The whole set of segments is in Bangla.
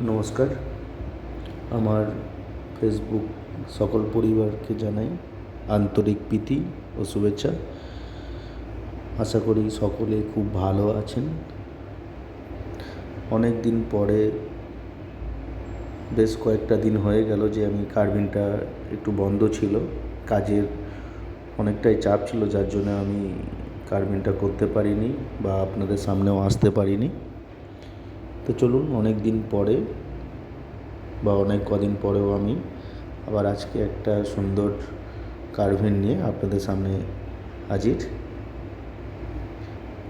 নমস্কার। আমার ফেসবুক সকল পরিবারকে জানাই আন্তরিক প্রীতি ও শুভেচ্ছা। আশা করি সকলে খুব ভালো আছেন। অনেক দিন পরে, বেশ কয়েকটা দিন হয়ে গেল যে আমি কার্ভিংটা একটু বন্ধ ছিল, কাজের অনেকটাই চাপ ছিল, যার জন্য আমি কার্ভিংটা করতে পারিনি বা আপনাদের সামনেও আসতে পারিনি। তো চলুন, অনেক দিন পরে বা অনেক কদিন পরেও আমি আবার আজকে একটা সুন্দর কার্ভিং নিয়ে আপনাদের সামনে হাজির।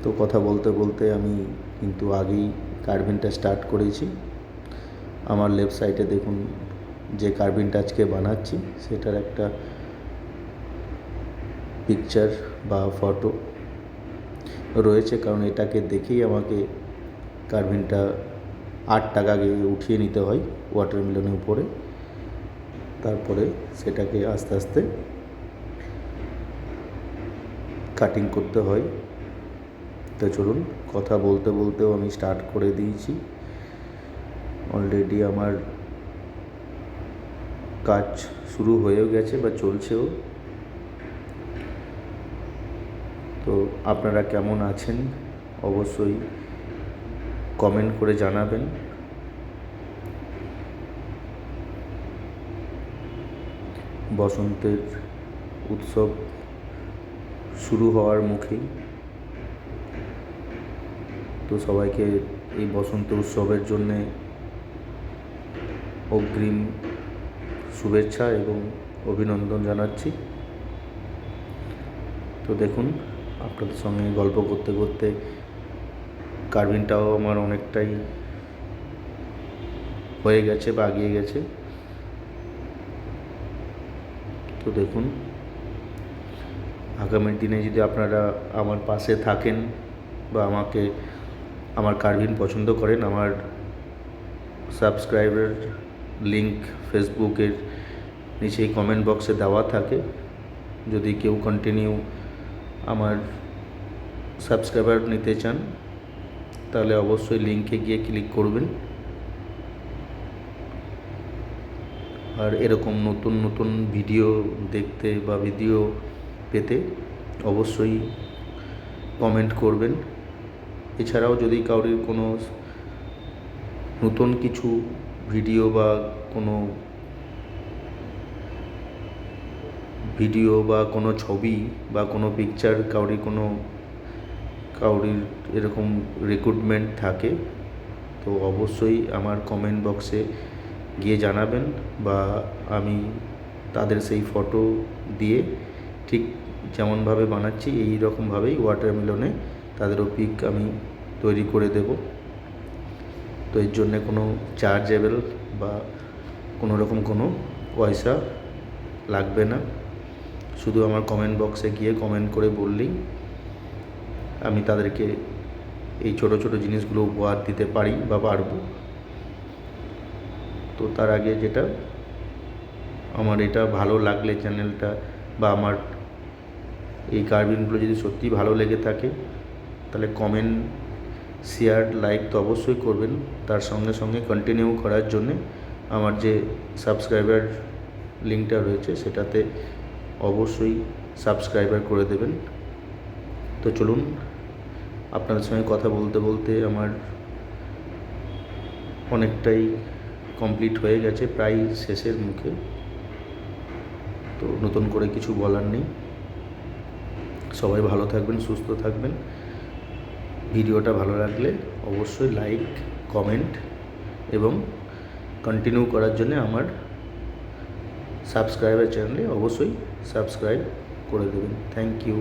তো কথা বলতে বলতে আমি কিন্তু আগেই কার্ভিংটা স্টার্ট করেছি। আমার লেফট সাইডে দেখুন, যে কার্ভিংটা আজকে বানাচ্ছি সেটার একটা পিকচার বা ফটো রয়েছে, কারণ এটাকে দেখেই আমাকে কার্ভিংটা 8 টাকা আগে উঠিয়ে নিতে হয় ওয়াটারমেলনের উপরে, তারপরে সেটাকে আস্তে আস্তে কাটিং করতে হয়। তো চলুন, কথা বলতে বলতেও আমি স্টার্ট করে দিয়েছি। অলরেডি আমার কাজ শুরু হয়েও গেছে বা চলছেও। তো আপনারা কেমন আছেন অবশ্যই কমেন্ট করে জানাবেন। বসন্তের উৎসব শুরু হওয়ার মুখেই, তো সবাইকে এই বসন্ত উৎসবের জন্যে অগ্রিম শুভেচ্ছা এবং অভিনন্দন জানাচ্ছি। তো দেখুন, আপনাদের সঙ্গে গল্প করতে করতে কার্ভিংটাও আমার অনেকটাই হয়ে গেছে বা এগিয়ে গেছে। তো দেখুন, আগামী দিনে যদি আপনারা আমার পাশে থাকেন বা আমার কার্ভিং পছন্দ করেন, আমার সাবস্ক্রাইবের লিঙ্ক ফেসবুকের নিচেই কমেন্ট বক্সে দেওয়া থাকে। যদি কেউ কন্টিনিউ আমার সাবস্ক্রাইবার নিতে চান তাহলে অবশ্যই লিঙ্কে গিয়ে ক্লিক করবেন। আর এরকম নতুন নতুন ভিডিও দেখতে বা ভিডিও পেতে অবশ্যই কমেন্ট করবেন। এছাড়াও যদি কারোর কোনো নতুন কিছু ভিডিও বা কোনো ছবি বা কোনো পিকচার কারোর এরকম রিক্রুটমেন্ট থাকে, তো অবশ্যই আমার কমেন্ট বক্সে গিয়ে জানাবেন, বা আমি তাদের সেই ফটো দিয়ে ঠিক যেমনভাবে বানাচ্ছি এই রকমভাবেই ওয়াটারমেলনে তাদেরও পিক আমি তৈরি করে দেব। তো এর জন্যে কোনো চার্জেবল বা কোনো রকম কোনো পয়সা লাগবে না। শুধু আমার কমেন্ট বক্সে গিয়ে কমেন্ট করে বললেই আমি তাদেরকে এই ছোটো ছোটো জিনিসগুলো উপহার দিতে পারি বা পারবো। তো তার আগে যেটা, আমার এটা ভালো লাগলে চ্যানেলটা বা আমার এই কার্ভিংগুলো যদি সত্যি ভালো লেগে থাকে তাহলে কমেন্ট, শেয়ার, লাইক তো অবশ্যই করবেন। তার সঙ্গে সঙ্গে কন্টিনিউ করার জন্যে আমার যে সাবস্ক্রাইবার লিঙ্কটা রয়েছে সেটাতে অবশ্যই সাবস্ক্রাইবার করে দেবেন। তো চলুন, আপনাদের সঙ্গে কথা বলতে বলতে আমার অনেকটাই কমপ্লিট হয়ে গেছে, প্রায় শেষের মুখে। তো নতুন করে কিছু বলার নেই। সবাই ভালো থাকবেন, সুস্থ থাকবেন। ভিডিওটা ভালো লাগলে অবশ্যই লাইক, কমেন্ট এবং কন্টিনিউ করার জন্য আমার সাবস্ক্রাইবার চ্যানেলে অবশ্যই সাবস্ক্রাইব করে দেবেন। Thank you.